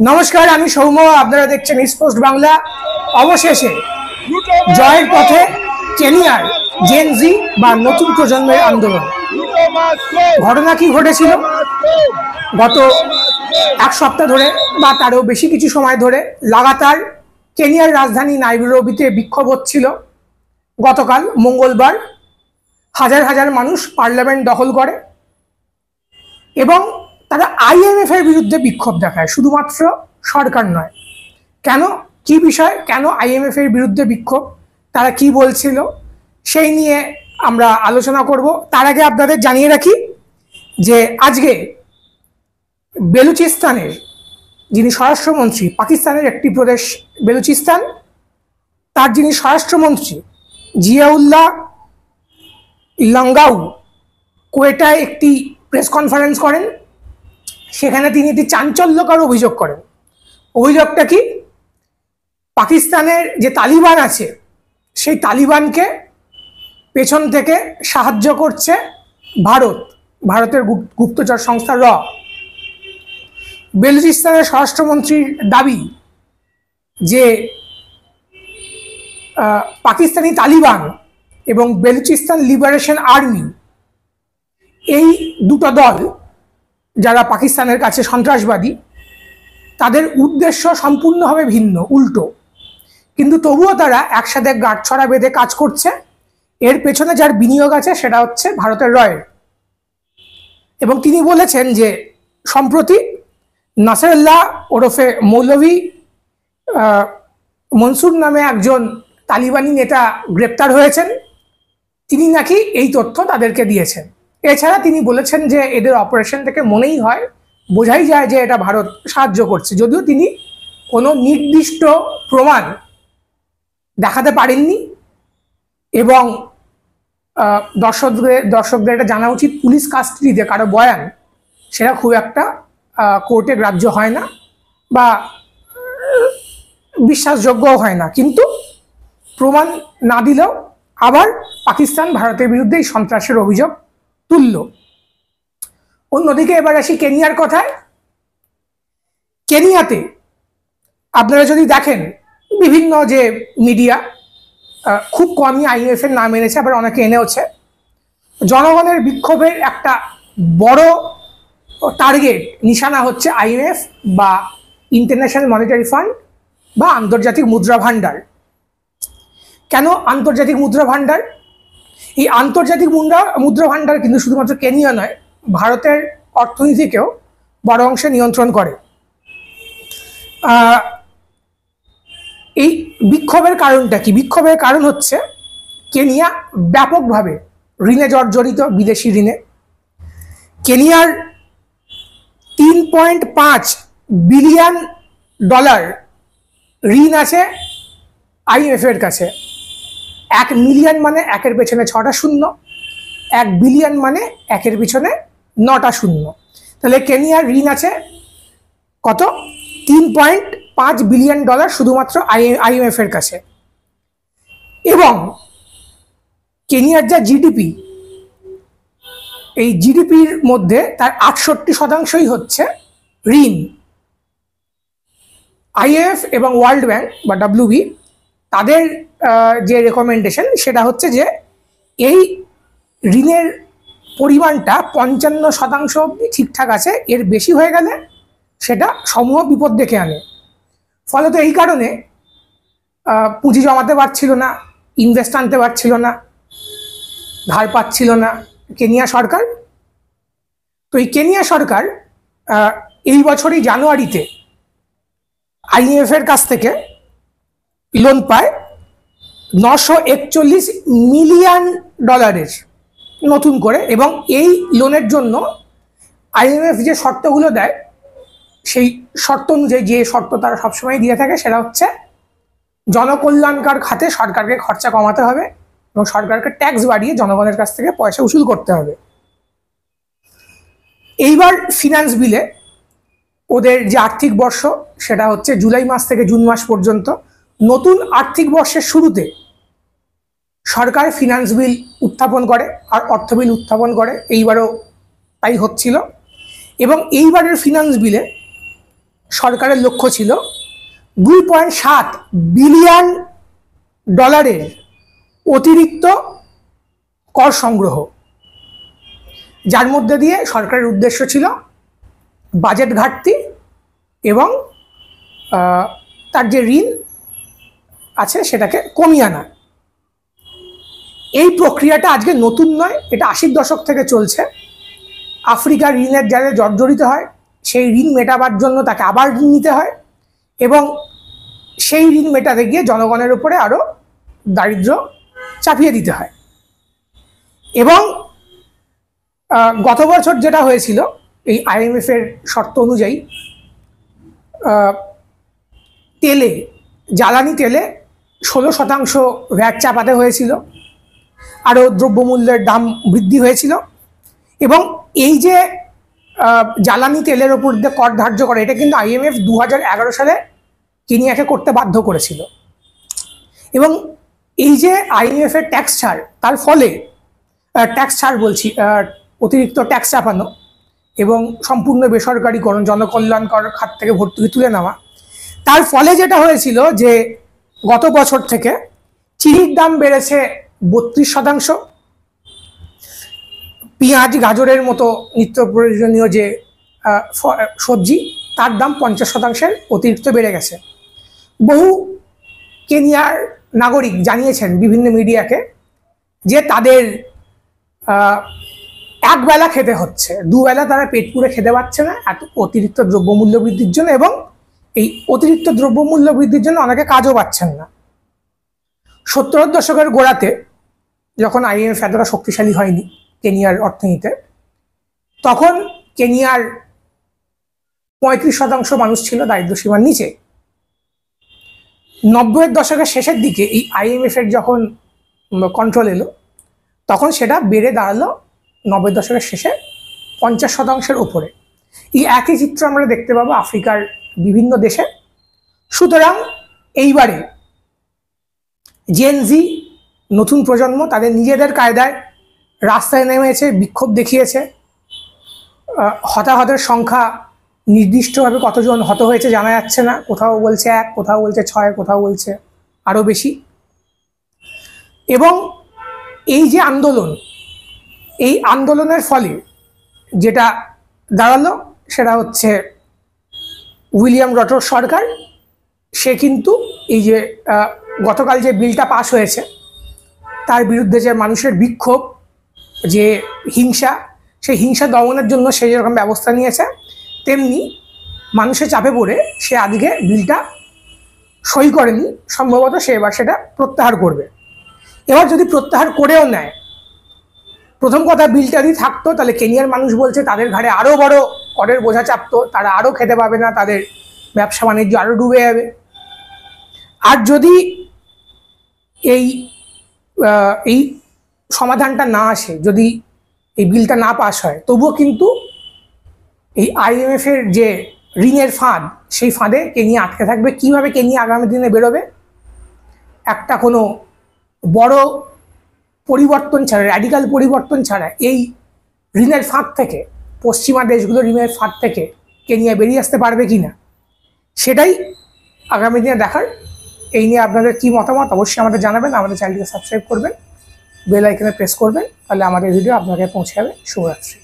নমস্কার, আমি সৌম্য। আপনারা দেখছেন ইস্টপোস্ট বাংলা। অবশেষে জয়ের পথে কেনিয়ার জেনজি বা নতুন প্রজন্মের আন্দোলন। ঘটনা কি ঘটেছিল? গত এক সপ্তাহ ধরে বা তারও বেশি কিছু সময় ধরে লাগাতার কেনিয়ার রাজধানী নাইরোবিতে বিক্ষোভ হচ্ছিল। গতকাল মঙ্গলবার হাজার হাজার মানুষ পার্লামেন্ট দখল করে এবং তারা আইএমএফ এর বিরুদ্ধে বিক্ষোভ দেখায়, শুধুমাত্র সরকার নয়। কেন, কি বিষয়, কেন আইএমএফ এর বিরুদ্ধে বিক্ষোভ, তারা কি বলছিল, সেই নিয়ে আমরা আলোচনা করব। তার আগে আপনাদের জানিয়ে রাখি যে আজকে বেলুচিস্তানের যিনি স্বরাষ্ট্রমন্ত্রী, পাকিস্তানের একটি প্রদেশ বেলুচিস্তান, তার যিনি স্বরাষ্ট্রমন্ত্রী জিয়াউল্লাহ লঙ্গাউ কোয়েটায় একটি প্রেস কনফারেন্স করেন। সেখানে তিনি একটি চাঞ্চল্যকর অভিযোগ করেন। অভিযোগটা কি? পাকিস্তানের যে তালিবান আছে সেই তালিবানকে পেছন থেকে সাহায্য করছে ভারতের গুপ্তচর সংস্থা র। বেলুচিস্তানের স্বরাষ্ট্রমন্ত্রীর দাবি যে পাকিস্তানি তালিবান এবং বেলুচিস্তান লিবারেশন আর্মি, এই দুটো দল যারা পাকিস্তানের কাছে সন্ত্রাসবাদী, তাদের উদ্দেশ্য সম্পূর্ণভাবে ভিন্ন, উল্টো, কিন্তু তবুও তারা একসাথে গাঁটছড়া বেঁধে কাজ করছে। এর পেছনে যার বিনিয়োগ আছে সেটা হচ্ছে ভারতের রয়ের। এবং তিনি বলেছেন যে সম্প্রতি নাসরুল্লাহ ওরফে মৌলভী মনসুর নামে একজন তালিবানি নেতা গ্রেপ্তার হয়েছেন। তিনি নাকি এই তথ্য তাদেরকে দিয়েছেন। এছাড়া তিনি বলেছেন যে এদের অপারেশন থেকে মনেই হয়, বোঝাই যায় যে এটা ভারত সাহায্য করছে, যদিও তিনি কোনো নির্দিষ্ট প্রমাণ দেখাতে পারেননি। এবং দর্শকদের এটা জানা উচিত, পুলিশ কাস্টাডিতে কারো বয়ান সেটা খুব একটা কোর্টে গ্রাহ্য হয় না বা বিশ্বাসযোগ্যও হয় না। কিন্তু প্রমাণ না দিলেও আবার পাকিস্তান ভারতের বিরুদ্ধে এই সন্ত্রাসের অভিযোগ তুলল। অন্যদিকে এবার আসি কেনিয়ার কথায়। কেনিয়াতে আপনারা যদি দেখেন, বিভিন্ন যে মিডিয়া খুব কমই আইএমএফ এর নাম এনেছে, আবার অনেকে এনেওছে। জনগণের বিক্ষোভের একটা বড় টার্গেট, নিশানা হচ্ছে আইএমএফ বা ইন্টারন্যাশনাল মনিটারি ফান্ড বা আন্তর্জাতিক মুদ্রা ভান্ডার। কেন আন্তর্জাতিক মুদ্রা ভান্ডার? এই আন্তর্জাতিক মুদ্রা ভান্ডার কিন্তু শুধুমাত্র কেনিয়া নয়, ভারতের অর্থনীতিকেও বড় অংশে নিয়ন্ত্রণ করে। এই বিক্ষোভের কারণটা কি? বিক্ষোভের কারণ হচ্ছে কেনিয়া ব্যাপকভাবে ঋণে জর্জরিত, বিদেশি ঋণে। কেনিয়ার $3.5 বিলিয়ন ঋণ আছে আইএমএফ এর কাছে। 1 মিলিয়ন মানে 1-এর পেছনে 6টা শূন্য, 1 বিলিয়ন মানে 1-এর পিছনে 9টা শূন্য। তাহলে কেনিয়ার ঋণ আছে কত? $3.5 বিলিয়ন শুধুমাত্র আইএমএফ এর কাছে। এবং কেনিয়ার যা জিডিপি, এই জিডিপির মধ্যে তার 68% হচ্ছে ঋণ। আইএমএফ এবং ওয়ার্ল্ড ব্যাংক বা ডব্লিউবি, তাদের যে রেকমেন্ডেশন সেটা হচ্ছে যে এই ঋণের পরিমাণটা 55% অবধি ঠিকঠাক আছে, এর বেশি হয়ে গেলে সেটা সমূহ বিপদ ডেকে আনে। ফলত এই কারণে পুঁজি জমাতে পারছিল না, ইনভেস্ট আনতে পারছিল না, ধার পাচ্ছিল না কেনিয়া সরকার। তো এই কেনিয়া সরকার এই বছরই জানুয়ারিতে আইএমএফ এর কাছ থেকে লোন পায় $941 মিলিয়ন নতুন করে। এবং এই লোনের জন্য আইএমএফ যে শর্তগুলো দেয়, সেই শর্ত অনুযায়ী, যে শর্ত তারা সবসময় দিয়ে থাকে, সেটা হচ্ছে জনকল্যাণকার খাতে সরকারকে খরচা কমাতে হবে এবং সরকারকে ট্যাক্স বাড়িয়ে জনগণের কাছ থেকে পয়সা উসুল করতে হবে। এইবার ফিনান্স বিলে ওদের যে আর্থিক বর্ষ সেটা হচ্ছে জুলাই মাস থেকে জুন মাস পর্যন্ত। নতুন আর্থিক বর্ষের শুরুতে সরকার ফিনান্স বিল উত্থাপন করে আর অর্থ বিল উত্থাপন করে। এইবারও তাই হচ্ছিল। এবং এইবারের ফিনান্স বিলে সরকারের লক্ষ্য ছিল 2.7 বিলিয়ন ডলারের অতিরিক্ত কর সংগ্রহ, যার মধ্যে দিয়ে সরকারের উদ্দেশ্য ছিল বাজেট ঘাটতি এবং তার যে ঋণ আছে সেটাকে কমিয়ে আনা। এই প্রক্রিয়াটা আজকে নতুন নয়, এটা 80-র দশক থেকে চলছে। আফ্রিকার ঋণের জালে জর্জরিত হয়, সেই ঋণ মেটাবার জন্য তাকে আবার ঋণ নিতে হয় এবং সেই ঋণ মেটাতে গিয়ে জনগণের উপরে আরও দারিদ্র্য চাপিয়ে দিতে হয়। এবং গত বছর যেটা হয়েছিল, এই IMF-এর শর্ত অনুযায়ী জ্বালানি তেলে 16% ভ্যাট চাপাতে হয়েছিল, আরও দ্রব্যমূল্যের দাম বৃদ্ধি হয়েছিল। এবং এই যে জ্বালানি তেলের ওপর দিয়ে কর ধার্য করে, এটা কিন্তু IMF 2011 সালে কেনিয়াকে করতে বাধ্য করেছিল। এবং এই যে IMF-এর ট্যাক্স ছাড়, তার ফলে অতিরিক্ত ট্যাক্স চাপানো এবং সম্পূর্ণ বেসরকারিকরণ, জনকল্যাণকর খাত থেকে ভর্তুকি তুলে নেওয়া, তার ফলে যেটা হয়েছিল যে গত বছর থেকে চিনির দাম বেড়েছে 32%, পেঁয়াজ গাজরের মতো নিত্য প্রয়োজনীয় যে সবজি, তার দাম 50% অতিরিক্ত বেড়ে গেছে। বহু কেনিয়ার নাগরিক জানিয়েছেন বিভিন্ন মিডিয়াকে যে তাদের একবেলা খেতে হচ্ছে, দুবেলা তারা পেট পুরে খেতে পারছে না এত অতিরিক্ত দ্রব্যমূল্য বৃদ্ধির জন্য, এবং এই অতিরিক্ত দ্রব্যমূল্য বৃদ্ধির জন্য অনেকে কাজও পাচ্ছেন না। 70-র দশকের গোড়াতে যখন IMF এতটা শক্তিশালী হয়নি কেনিয়ার অর্থনীতিতে, তখন কেনিয়ার 35% মানুষ ছিল দারিদ্র্যসীমার নিচে। 90-এর দশকের শেষের দিকে এই IMF-এর যখন কন্ট্রোল এলো, তখন সেটা বেড়ে দাঁড়ালো 90-এর দশকের শেষে 50%-এর উপরে। এই একই চিত্র আমরা দেখতে পাবো আফ্রিকার বিভিন্ন দেশে। সুতরাং এইবারে জেনজি নতুন প্রজন্ম তাদের নিজেদের কায়দায় রাস্তায় নেমেছে, বিক্ষোভ দেখিয়েছে। হতাহতের সংখ্যা নির্দিষ্টভাবে কতজন হত হয়েছে জানা যাচ্ছে না, কোথাও বলছে 1, কোথাও বলছে 6, কোথাও বলছে আরও বেশি। এবং এই যে আন্দোলন, এই আন্দোলনের ফলে যেটা দাঁড়ালো সেটা হচ্ছে উইলিয়াম রুটোর সরকার, সে কিন্তু এই যে গতকাল যে বিলটা পাস হয়েছে তার বিরুদ্ধে যে মানুষের বিক্ষোভ, যে হিংসা, সেই হিংসা দমনের জন্য সে যেরকম ব্যবস্থা নিয়েছে, তেমনি মানুষের চাপে পড়ে সে আজকে বিলটা সই করেনি। সম্ভবত সে এবার সেটা প্রত্যাহার করবে। এবার যদি প্রত্যাহার করেও নেয়, প্রথম কথা বিলটা যদি থাকতো তাহলে কেনিয়ার মানুষ বলছে তাদের ঘাড়ে আরও বড় করের বোঝা চাপতো, তারা আরও খেতে পাবে না, তাদের ব্যবসা বাণিজ্য আরও ডুবে যাবে। আর যদি এই সমাধানটা না আসে, যদি এই বিলটা না পাস হয়, তবুও কিন্তু এই IMF-এর যে ঋণের ফাঁদ, সেই ফাঁদে কেনিয়া আটকে থাকবে। কিভাবে কেনিয়া আগামী দিনে বেরোবে, একটা কোনো বড় পরিবর্তন ছাড়া, র্যাডিক্যাল পরিবর্তন ছাড়া এই ঋণের ফাঁদ থেকে, পশ্চিমা দেশগুলোর ঋণের ফাঁদ থেকে কেনিয়া বেরিয়ে আসতে পারবে কি না, সেটাই আগামী দিনে দেখার। এই নিয়ে আপনাদের কী মতামত অবশ্যই আমাদের জানাবেন। আমাদের চ্যানেলটিকে সাবস্ক্রাইব করবেন, বেল আইকনে প্রেস করবেন, তাহলে আমাদের ভিডিও আপনাকে পৌঁছে যাবে। শুভরাত্রি।